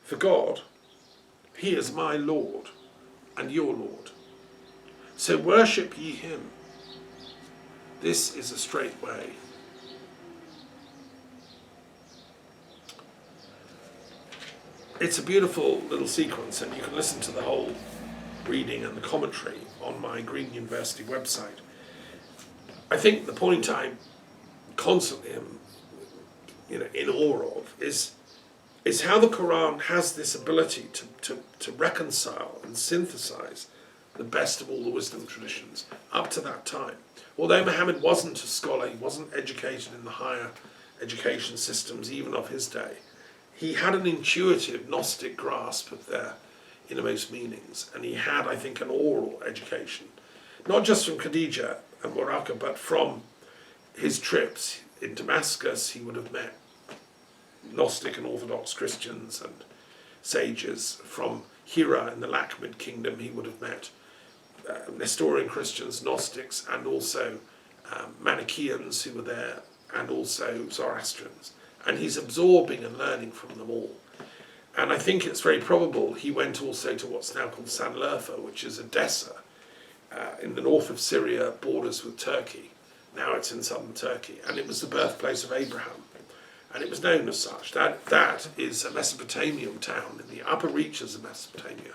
For God, he is my Lord and your Lord. So worship ye him. This is a straight way. It's a beautiful little sequence, and you can listen to the whole reading and the commentary on my Green University website. I think the point I constantly am, in awe of is how the Quran has this ability to reconcile and synthesize the best of all the wisdom traditions up to that time. Although Muhammad wasn't a scholar, he wasn't educated in the higher education systems even of his day, he had an intuitive Gnostic grasp of their innermost meanings, and he had, I think, an oral education, not just from Khadija and Waraka, but from his trips in Damascus. He would have met Gnostic and Orthodox Christians and sages. From Hira in the Lakhmid Kingdom, he would have met Nestorian Christians, Gnostics, and also Manichaeans who were there, and also Zoroastrians. And he's absorbing and learning from them all. And I think it's very probable he went also to what's now called Sanliurfa, which is Edessa, in the north of Syria, borders with Turkey. Now it's in southern Turkey. And it was the birthplace of Abraham. And it was known as such. That is a Mesopotamian town in the upper reaches of Mesopotamia,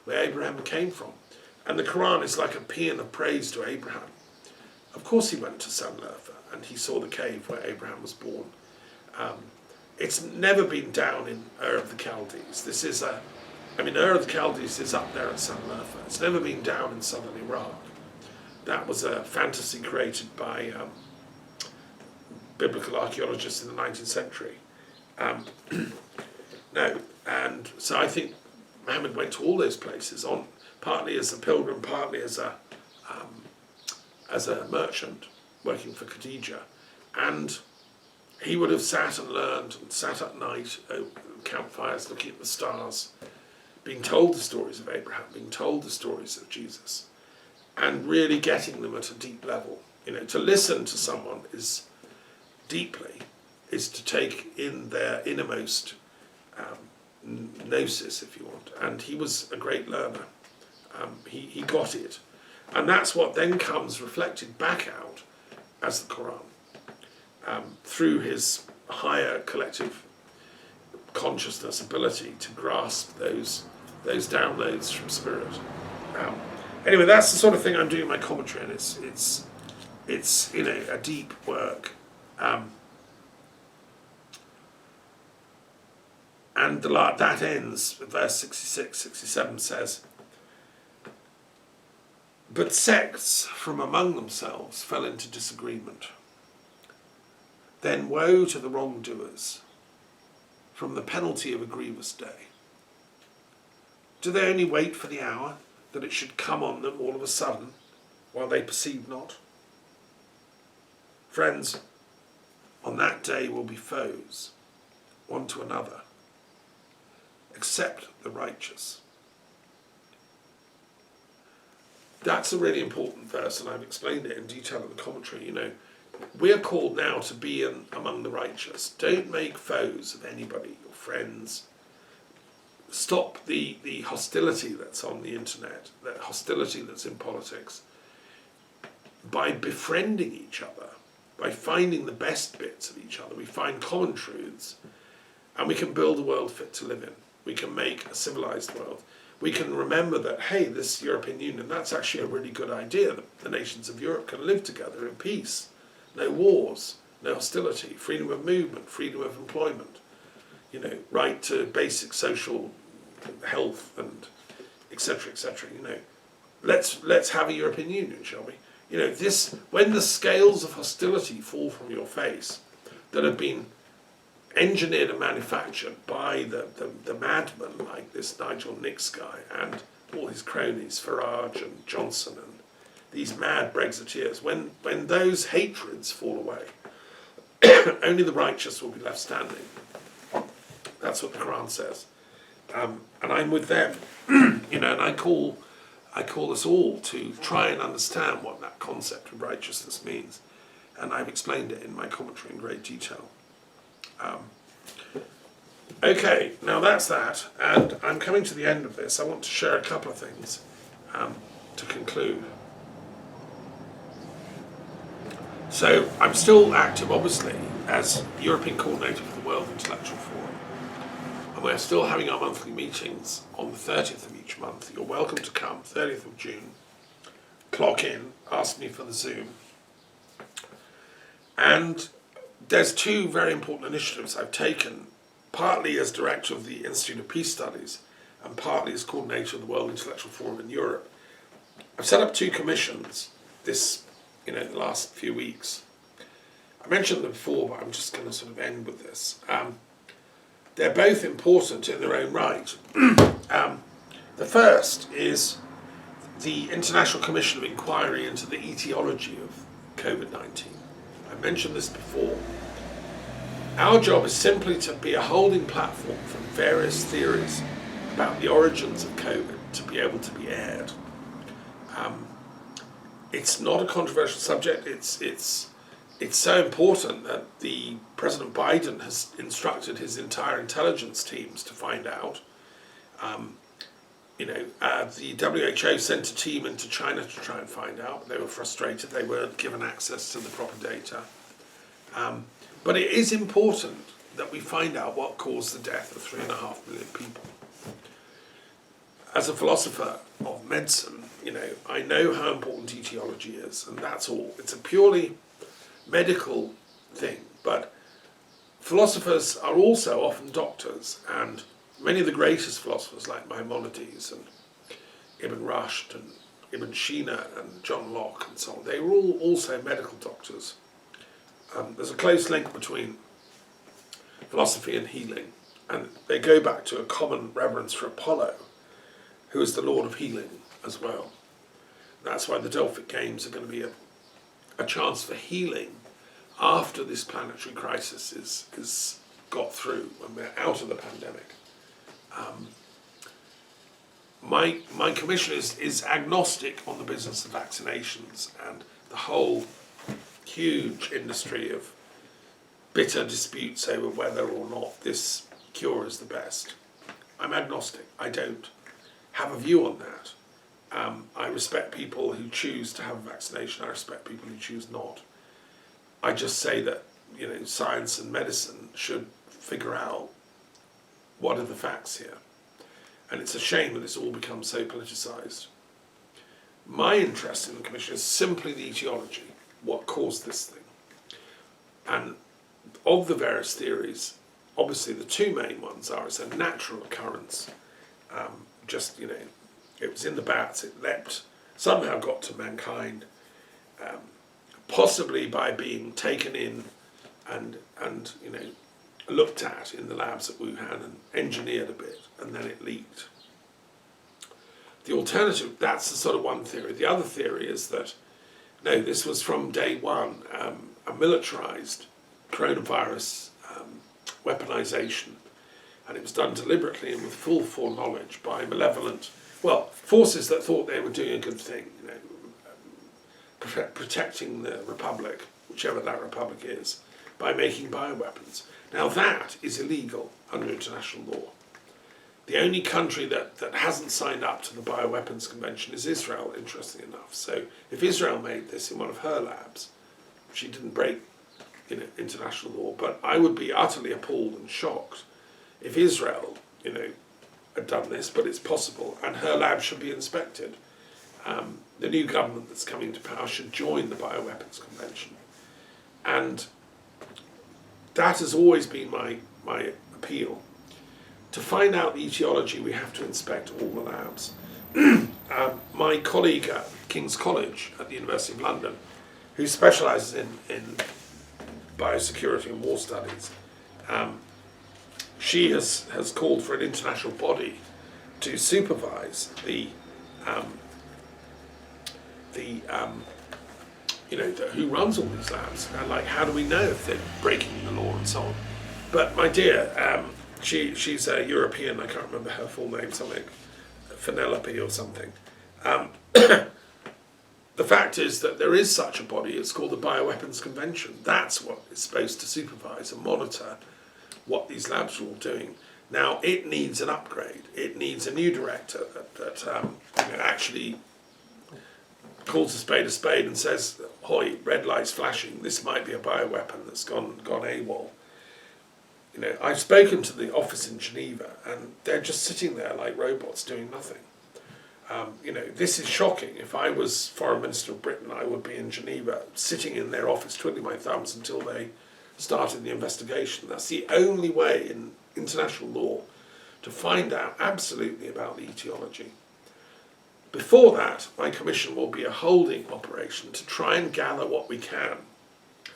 where Abraham came from. And the Quran is like a paean of praise to Abraham. Of course he went to Sanliurfa, and he saw the cave where Abraham was born. It's never been down in Ur of the Chaldees. Ur of the Chaldees is up there at Sanliurfa. It's never been down in southern Iraq. That was a fantasy created by biblical archaeologists in the 19th century. And so I think Muhammad went to all those places, partly as a pilgrim, partly as a merchant working for Khadija. And he would have sat and learned and sat at night over campfires looking at the stars, being told the stories of Abraham, being told the stories of Jesus, and really getting them at a deep level. To listen to someone is to take in their innermost gnosis, if you want. And he was a great learner. He got it. And that's what then comes reflected back out as the Quran. Through his higher collective consciousness ability to grasp those downloads from spirit. Anyway, that's the sort of thing I'm doing in my commentary, and it's a deep work. And that ends, verse 66, 67 says, "But sects from among themselves fell into disagreement. Then woe to the wrongdoers from the penalty of a grievous day. Do they only wait for the hour that it should come on them all of a sudden, while they perceive not? Friends, on that day will be foes, one to another, except the righteous." That's a really important verse, and I've explained it in detail in the commentary. We're called now to be among the righteous. Don't make foes of anybody, your friends. Stop the hostility that's on the internet, the hostility that's in politics, by befriending each other, by finding the best bits of each other. We find common truths, and we can build a world fit to live in. We can make a civilized world. We can remember that, hey, this European Union, that's actually a really good idea. The nations of Europe can live together in peace. No wars, no hostility, freedom of movement, freedom of employment, right to basic social health, and etc., etc. Let's have a European Union, shall we? When the scales of hostility fall from your face that have been engineered and manufactured by the madmen like this Nigel Nicks guy and all his cronies, Farage and Johnson, and these mad Brexiteers, when those hatreds fall away, only the righteous will be left standing. That's what the Quran says. And I'm with them. And I call us all to try and understand what that concept of righteousness means. And I've explained it in my commentary in great detail. Okay, now that's that, and I'm coming to the end of this. I want to share a couple of things to conclude. So I'm still active, obviously, as European coordinator for the World Intellectual Forum, and we're still having our monthly meetings on the 30th of each month. You're welcome to come, 30th of June, clock in, ask me for the Zoom. And there's two very important initiatives I've taken, partly as director of the Institute of Peace Studies and partly as coordinator of the World Intellectual Forum in Europe. I've set up two commissions the last few weeks. I mentioned them before, but I'm just going to sort of end with this. They're both important in their own right. The first is the International Commission of Inquiry into the Etiology of COVID-19. I mentioned this before. Our job is simply to be a holding platform for various theories about the origins of COVID to be able to be aired. It's not a controversial subject. It's so important that the President Biden has instructed his entire intelligence teams to find out. The WHO sent a team into China to try and find out. They were frustrated. They weren't given access to the proper data. But it is important that we find out what caused the death of 3.5 million people. As a philosopher of medicine, I know how important etiology is, and that's all. It's a purely medical thing, but philosophers are also often doctors, and many of the greatest philosophers like Maimonides and Ibn Rushd and Ibn Sina and John Locke and so on, they were all also medical doctors. There's a close link between philosophy and healing, and they go back to a common reverence for Apollo, who is the Lord of Healing as well. That's why the Delphic Games are going to be a chance for healing after this planetary crisis is got through, when we're out of the pandemic. My commission is agnostic on the business of vaccinations and the whole huge industry of bitter disputes over whether or not this cure is the best. I'm agnostic. I don't have a view on that. I respect people who choose to have a vaccination. I respect people who choose not. I just say that science and medicine should figure out what are the facts here. And it's a shame that it's all become so politicised. My interest in the commission is simply the etiology, what caused this thing. And of the various theories, obviously the two main ones are it's a natural occurrence. It was in the bats, it leapt, somehow got to mankind, possibly by being taken in and looked at in the labs at Wuhan and engineered a bit, and then it leaked. The alternative, that's the sort of one theory. The other theory is that, no, this was from day one, a militarized coronavirus weaponization, and it was done deliberately and with full foreknowledge by malevolent, forces that thought they were doing a good thing, protecting the Republic, whichever that Republic is, by making bioweapons. Now that is illegal under international law. The only country that hasn't signed up to the Bioweapons Convention is Israel, interestingly enough. So if Israel made this in one of her labs, she didn't break international law, but I would be utterly appalled and shocked if Israel, had done this, but it's possible, and her lab should be inspected. The new government that's coming to power should join the Bioweapons Convention. And that has always been my appeal. To find out the etiology, we have to inspect all the labs. My colleague at King's College at the University of London, who specialises in biosecurity and war studies, she has called for an international body to supervise who runs all these labs, and how do we know if they're breaking the law and so on. But my dear, she's a European, I can't remember her full name, something, Penelope or something. The fact is that there is such a body, it's called the Bioweapons Convention. That's what is supposed to supervise and monitor what these labs are all doing. Now, it needs an upgrade. It needs a new director that actually calls a spade and says, "Hoi, red light's flashing. This might be a bioweapon that's gone AWOL." I've spoken to the office in Geneva, and they're just sitting there like robots doing nothing. This is shocking. If I was Foreign Minister of Britain, I would be in Geneva, sitting in their office, twiddling my thumbs until they started the investigation. That's the only way in international law to find out absolutely about the etiology. Before that, my commission will be a holding operation to try and gather what we can.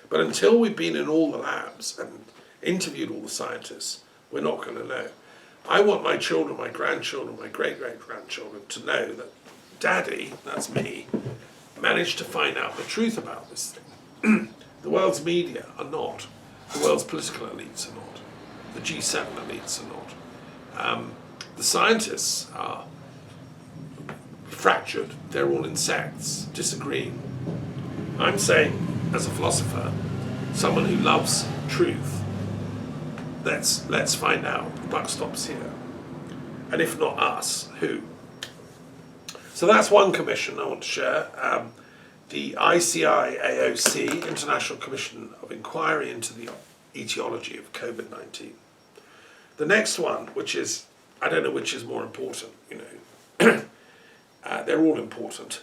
But until we've been in all the labs and interviewed all the scientists, we're not going to know. I want my children, my grandchildren, my great-great-grandchildren to know that Daddy, that's me, managed to find out the truth about this thing. The world's media are not. The world's political elites are not. The G7 elites are not. The scientists are fractured. They're all in sects, disagreeing. I'm saying, as a philosopher, someone who loves truth, let's find out. The buck stops here. And if not us, who? So that's one commission I want to share. The ICIAOC, International Commission of Inquiry into the Etiology of COVID-19. The next one, which is, I don't know which is more important, they're all important,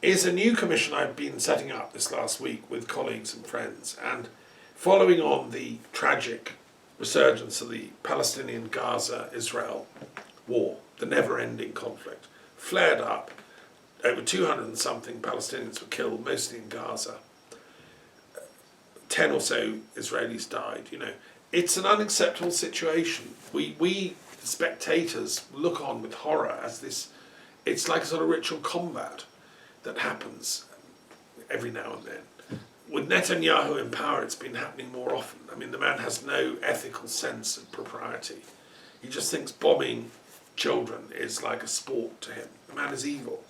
is a new commission I've been setting up this last week with colleagues and friends, and following on the tragic resurgence of the Palestinian Gaza-Israel war, the never-ending conflict, flared up. Over 200 and something Palestinians were killed, mostly in Gaza. 10 or so Israelis died. It's an unacceptable situation. We spectators look on with horror as this. It's like a sort of ritual combat that happens every now and then. With Netanyahu in power, it's been happening more often. I mean, the man has no ethical sense of propriety. He just thinks bombing children is like a sport to him. The man is evil.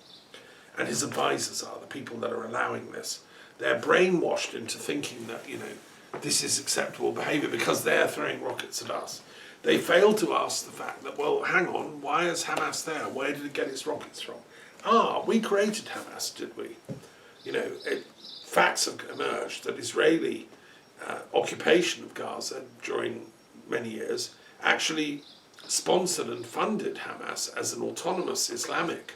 And his advisors are, the people that are allowing this. They're brainwashed into thinking that, this is acceptable behaviour because they're throwing rockets at us. They fail to ask the fact that, well, hang on, why is Hamas there? Where did it get its rockets from? We created Hamas, did we? Facts have emerged that Israeli occupation of Gaza during many years actually sponsored and funded Hamas as an autonomous Islamic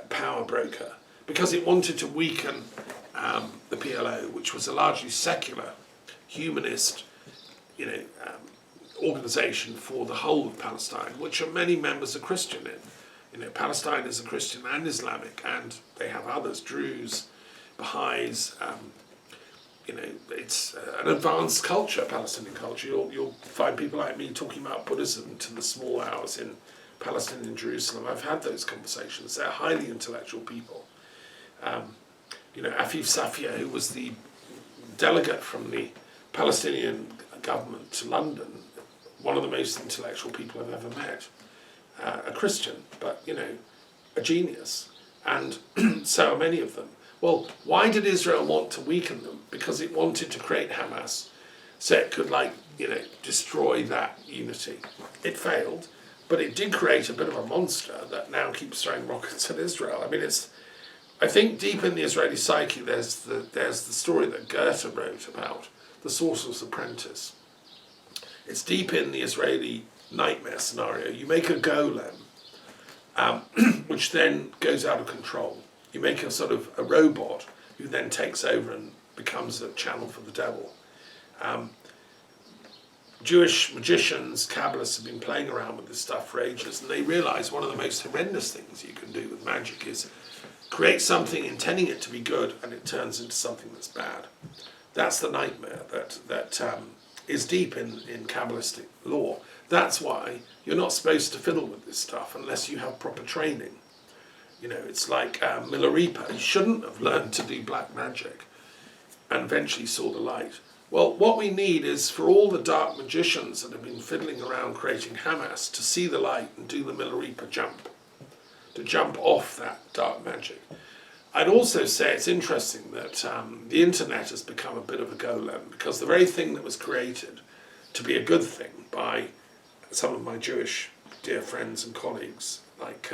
power broker because it wanted to weaken the PLO, which was a largely secular, humanist, organisation for the whole of Palestine, which many members are Christian in. Palestine is a Christian and Islamic, and they have others, Druze, Baha'is. It's an advanced culture, Palestinian culture. You'll find people like me talking about Buddhism to the small hours in Palestinian Jerusalem. I've had those conversations. They're highly intellectual people. Afif Safia, who was the delegate from the Palestinian government to London, one of the most intellectual people I've ever met, a Christian, but a genius, and so are many of them. Well, why did Israel want to weaken them? Because it wanted to create Hamas, so it could destroy that unity. It failed, but it did create a bit of a monster that now keeps throwing rockets at Israel. I mean, I think deep in the Israeli psyche, there's the story that Goethe wrote about the Sorcerer's Apprentice. It's deep in the Israeli nightmare scenario. You make a golem, which then goes out of control. You make a sort of a robot who then takes over and becomes a channel for the devil. Jewish magicians, Kabbalists have been playing around with this stuff for ages, and they realise one of the most horrendous things you can do with magic is create something intending it to be good, and it turns into something that's bad. That's the nightmare that is deep in Kabbalistic law. That's why you're not supposed to fiddle with this stuff unless you have proper training. It's like Milarepa. He shouldn't have learned to do black magic and eventually saw the light. Well, what we need is for all the dark magicians that have been fiddling around creating Hamas to see the light and do the Milarepa jump, to jump off that dark magic. I'd also say it's interesting that the internet has become a bit of a golem, because the very thing that was created to be a good thing by some of my Jewish dear friends and colleagues, like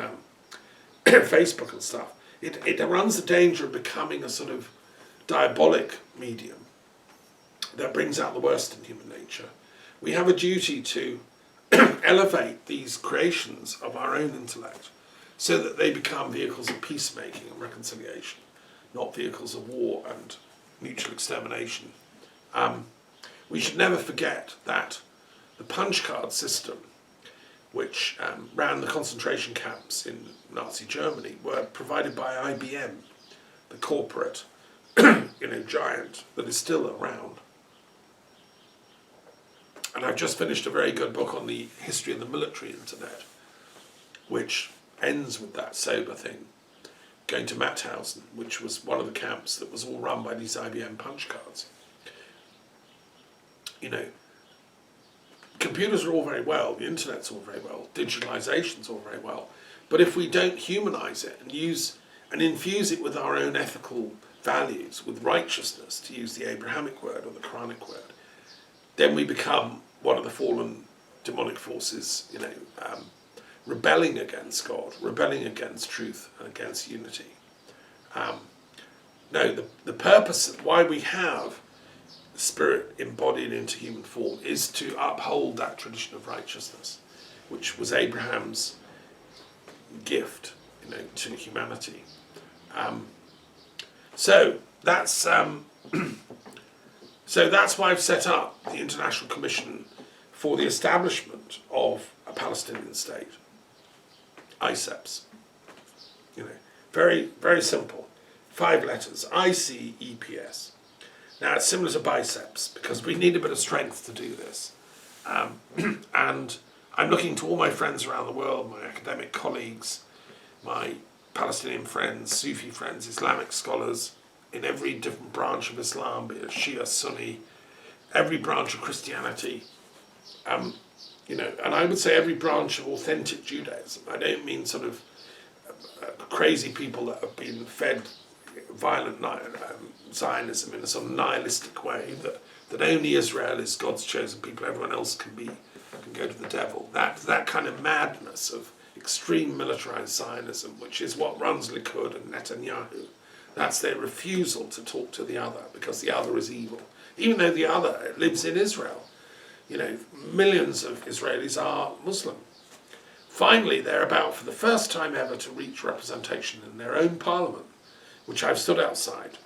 Facebook and stuff, it runs the danger of becoming a sort of diabolic medium that brings out the worst in human nature. We have a duty to elevate these creations of our own intellect so that they become vehicles of peacemaking and reconciliation, not vehicles of war and mutual extermination. We should never forget that the punch card system, which ran the concentration camps in Nazi Germany, were provided by IBM, the corporate giant that is still around. And I've just finished a very good book on the history of the military internet, which ends with that sober thing, going to Mauthausen, which was one of the camps that was all run by these IBM punch cards. Computers are all very well, the internet's all very well, digitalization's all very well, but if we don't humanize it and use and infuse it with our own ethical values, with righteousness, to use the Abrahamic word or the Quranic word, then we become one of the fallen demonic forces, rebelling against God, rebelling against truth and against unity. No, the purpose of why we have spirit embodied into human form is to uphold that tradition of righteousness, which was Abraham's gift, to humanity. So that's why I've set up the International Commission for the Establishment of a Palestinian State, ICEPS. Very, very simple. 5 letters, ICEPS. Now it's similar to biceps because we need a bit of strength to do this. And I'm looking to all my friends around the world, my academic colleagues, my Palestinian friends, Sufi friends, Islamic scholars, in every different branch of Islam, be it Shia, Sunni, every branch of Christianity, and I would say every branch of authentic Judaism. I don't mean sort of crazy people that have been fed violent Zionism in a sort of nihilistic way, that only Israel is God's chosen people, everyone else can go to the devil. That kind of madness of extreme militarized Zionism, which is what runs Likud and Netanyahu. That's their refusal to talk to the other because the other is evil, even though the other lives in Israel. Millions of Israelis are Muslim. Finally, they're about, for the first time ever, to reach representation in their own parliament, which I've stood outside.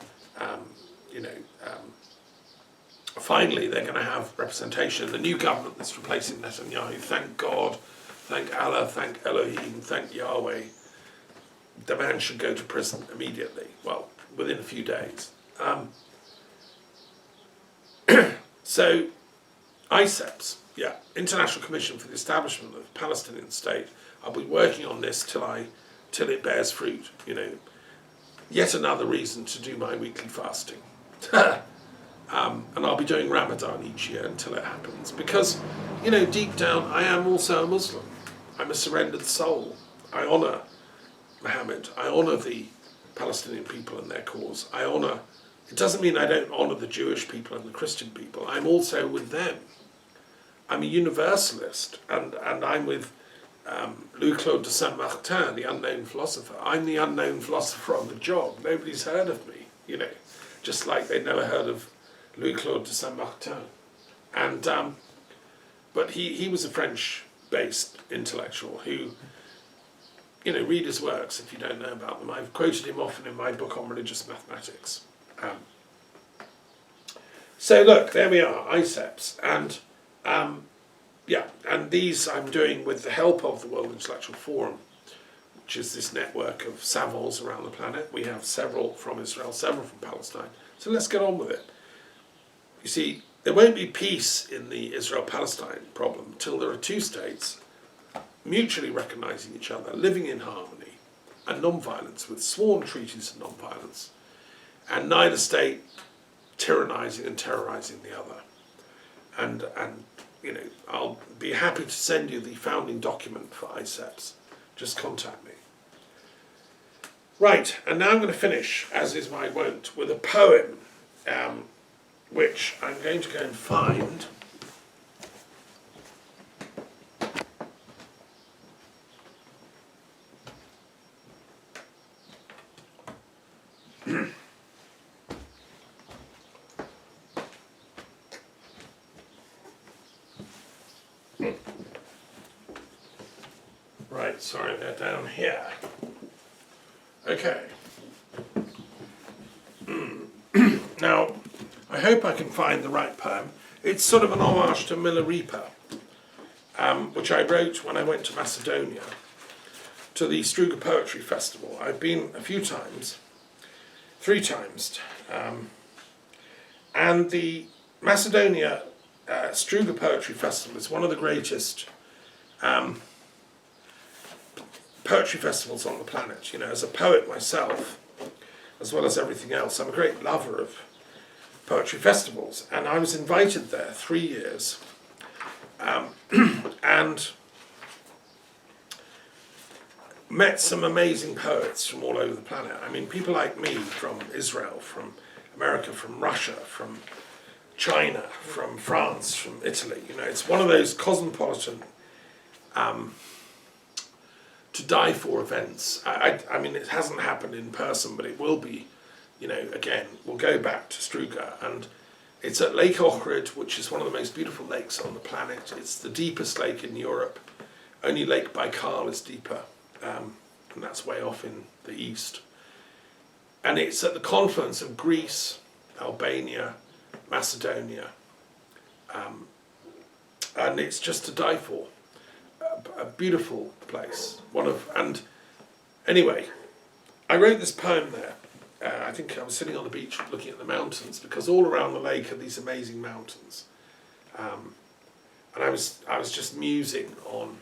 Finally, they're going to have representation in the new government that's replacing Netanyahu. Thank God, thank Allah, thank Elohim, thank Yahweh. The man should go to prison immediately, well, within a few days. So, ICEPS, International Commission for the Establishment of the Palestinian State. I'll be working on this till it bears fruit, Yet another reason to do my weekly fasting. And I'll be doing Ramadan each year until it happens. Because, deep down, I am also a Muslim. I'm a surrendered soul. I honour Muhammad. I honour the Palestinian people and their cause. It doesn't mean I don't honour the Jewish people and the Christian people. I'm also with them. I'm a universalist, and I'm with Louis-Claude de Saint-Martin, the unknown philosopher. I'm the unknown philosopher on the job. Nobody's heard of me, just like they'd never heard of Louis-Claude de Saint-Martin. And, but he was a French-based intellectual who, read his works if you don't know about them. I've quoted him often in my book on religious mathematics. So look, there we are, ICEPS, and and these I'm doing with the help of the World Intellectual Forum, which is this network of savants around the planet. We have several from Israel, several from Palestine. So let's get on with it. You see, there won't be peace in the Israel-Palestine problem till there are 2 states mutually recognizing each other, living in harmony and non-violence, with sworn treaties of non-violence, and neither state tyrannizing and terrorizing the other. And I'll be happy to send you the founding document for ICEPS. Just contact me. Right, and now I'm going to finish, as is my wont, with a poem, which I'm going to go and find. Right, sorry, they're down here. Okay. Now, I hope I can find the right poem. It's sort of an homage to Milarepa, which I wrote when I went to Macedonia, to the Struga Poetry Festival. I've been a few times, 3 times, and the Macedonia Struga Poetry Festival is one of the greatest poetry festivals on the planet. You know, as a poet myself, as well as everything else, I'm a great lover of poetry festivals, and I was invited there 3 years, and met some amazing poets from all over the planet. I mean, people like me from Israel, from America, from Russia, from China, from France, from Italy. You know, it's one of those cosmopolitan to die for events. I mean, it hasn't happened in person, but it will be, you know, again, we'll go back to Struga, and it's at Lake Ohrid, which is one of the most beautiful lakes on the planet. It's the deepest lake in Europe. Only Lake Baikal is deeper, and that's way off in the east. And it's at the confluence of Greece, Albania, Macedonia, and it's just to die for. A beautiful place. And anyway, I wrote this poem there. I think I was sitting on the beach looking at the mountains, because all around the lake are these amazing mountains, and I was just musing on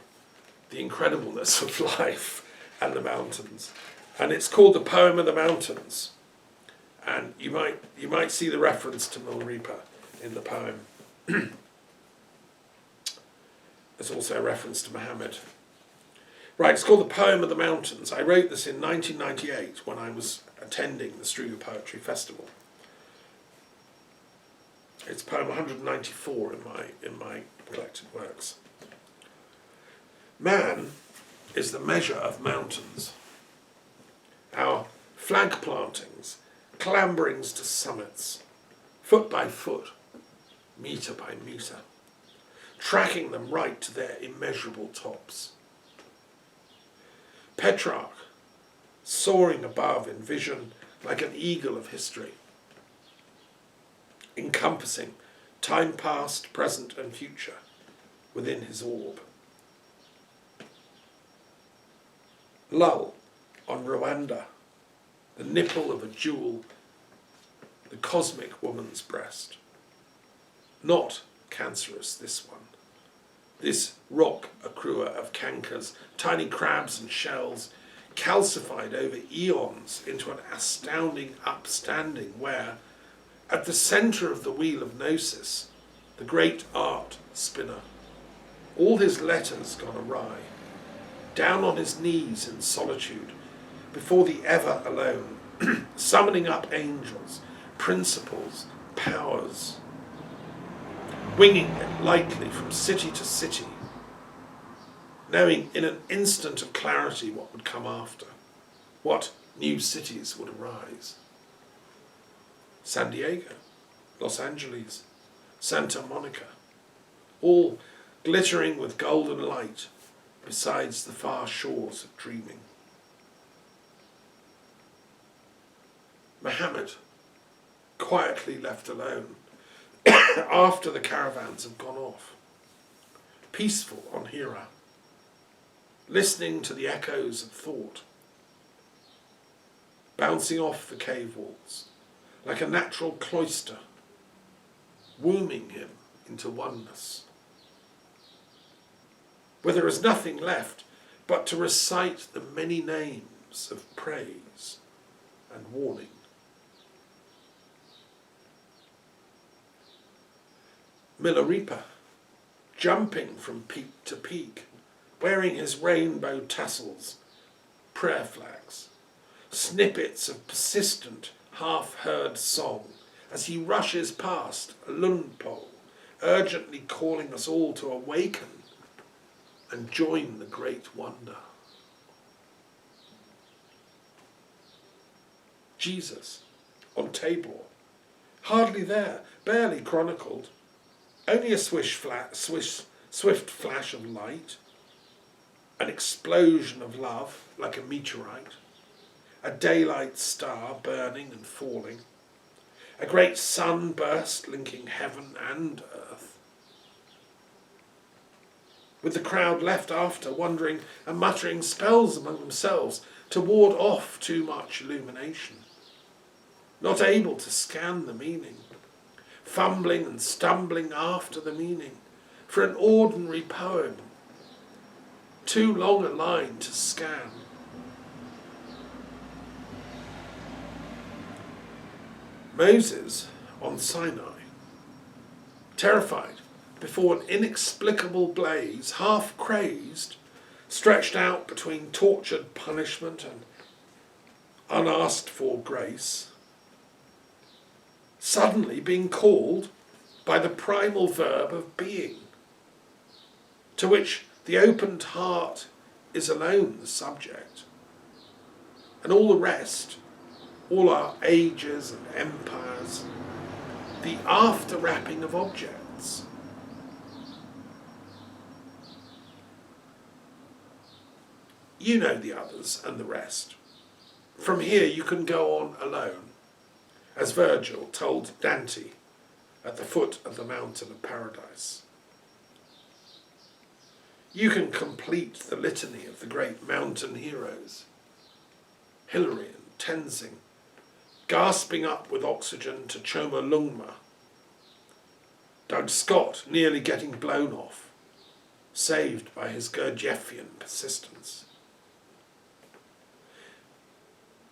the incredibleness of life and the mountains. And it's called The Poem of the Mountains, and you might see the reference to Milarepa in the poem. There's also a reference to Muhammad. Right, it's called The Poem of the Mountains. I wrote this in 1998 when I was attending the Struga Poetry Festival. It's poem 194 in my collected works. Man is the measure of mountains. Our flag plantings, clamberings to summits, foot by foot, metre by metre, tracking them right to their immeasurable tops. Petrarch, soaring above in vision like an eagle of history, encompassing time past, present and future within his orb. Lull on Rwanda, the nipple of a jewel, the cosmic woman's breast. Not cancerous, this one. This rock accruer of cankers, tiny crabs and shells, calcified over eons into an astounding upstanding where, at the centre of the wheel of gnosis, the great art spinner, all his letters gone awry, down on his knees in solitude, before the ever alone, summoning up angels, principles, powers, winging it lightly from city to city, knowing in an instant of clarity what would come after, what new cities would arise. San Diego, Los Angeles, Santa Monica, all glittering with golden light besides the far shores of dreaming. Muhammad, quietly left alone, after the caravans have gone off, peaceful on Hira, listening to the echoes of thought, bouncing off the cave walls, like a natural cloister, wombing him into oneness, where there is nothing left but to recite the many names of praise and warning. Milarepa, jumping from peak to peak, wearing his rainbow tassels, prayer flags, snippets of persistent, half-heard song, as he rushes past a lund pole, urgently calling us all to awaken and join the great wonder. Jesus on Tabor. Hardly there, barely chronicled, only a swift flash of light, an explosion of love like a meteorite, a daylight star burning and falling, a great sunburst linking heaven and earth. With the crowd left after, wondering and muttering spells among themselves to ward off too much illumination, not able to scan the meaning, fumbling and stumbling after the meaning for an ordinary poem, too long a line to scan. Moses on Sinai, terrified before an inexplicable blaze, half crazed, stretched out between tortured punishment and unasked for grace, suddenly being called by the primal verb of being, to which the opened heart is alone the subject, and all the rest, all our ages and empires, the after-wrapping of objects. You know the others and the rest. From here you can go on alone, as Virgil told Dante at the foot of the mountain of paradise. You can complete the litany of the great mountain heroes, Hilary and Tenzing, gasping up with oxygen to Chomolungma, Doug Scott nearly getting blown off, saved by his Gurdjieffian persistence.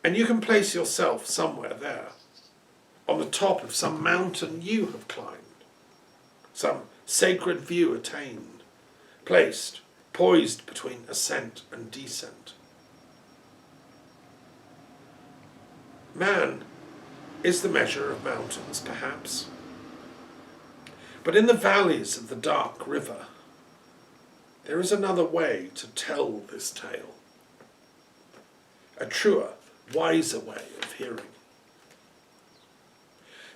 And you can place yourself somewhere there, on the top of some mountain you have climbed, some sacred view attained, placed, poised between ascent and descent. Man is the measure of mountains, perhaps. But in the valleys of the dark river, there is another way to tell this tale. A truer, wiser way of hearing.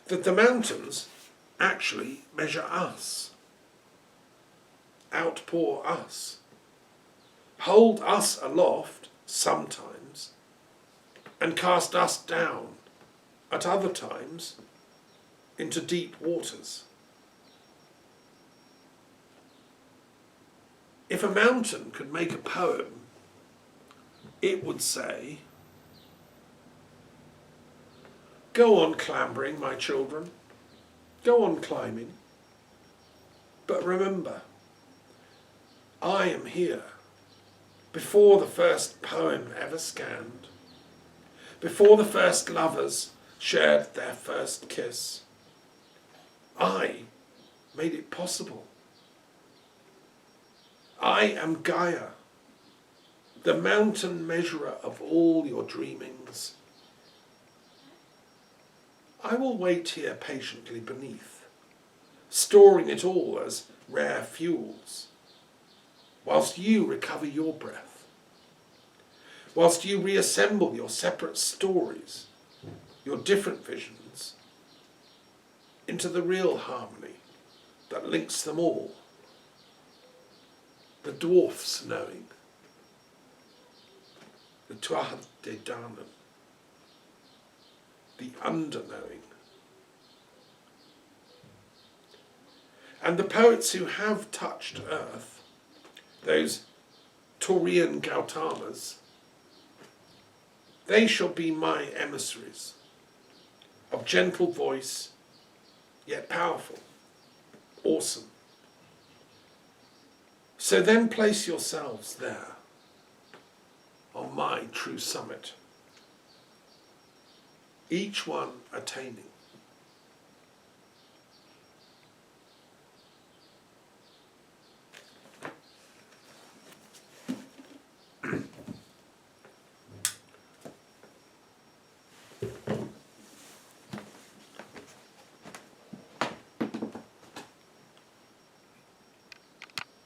That the mountains actually measure us, outpour us, hold us aloft sometimes, and cast us down at other times into deep waters. If a mountain could make a poem, it would say, "Go on clambering, my children, go on climbing, but remember, I am here, before the first poem ever scanned, before the first lovers shared their first kiss. I made it possible. I am Gaia, the mountain measurer of all your dreamings. I will wait here patiently beneath, storing it all as rare fuels, whilst you recover your breath, whilst you reassemble your separate stories, your different visions, into the real harmony that links them all. The dwarfs knowing, the Tuatha De Danann, the underknowing. And the poets who have touched earth, those Taurian Gautamas, they shall be my emissaries, of gentle voice, yet powerful, awesome. So then place yourselves there, on my true summit, each one attaining